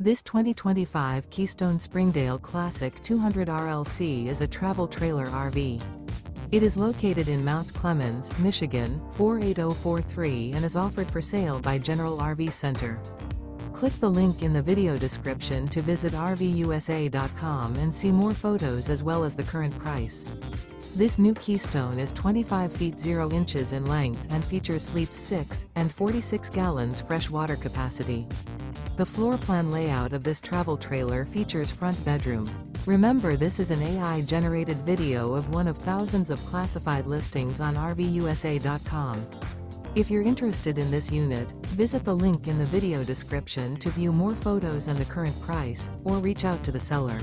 This 2025 Keystone Springdale Classic 200 RLC is a travel trailer RV. It is located in Mount Clemens, Michigan, 48043 and is offered for sale by General RV Center. Click the link in the video description to visit RVUSA.com and see more photos as well as the current price. This new Keystone is 25 feet 0 inches in length and features sleeps 6 and 46 gallons fresh water capacity. The floor plan layout of this travel trailer features front bedroom. Remember, this is an AI-generated video of one of thousands of classified listings on RVUSA.com. If you're interested in this unit, visit the link in the video description to view more photos and the current price, or reach out to the seller.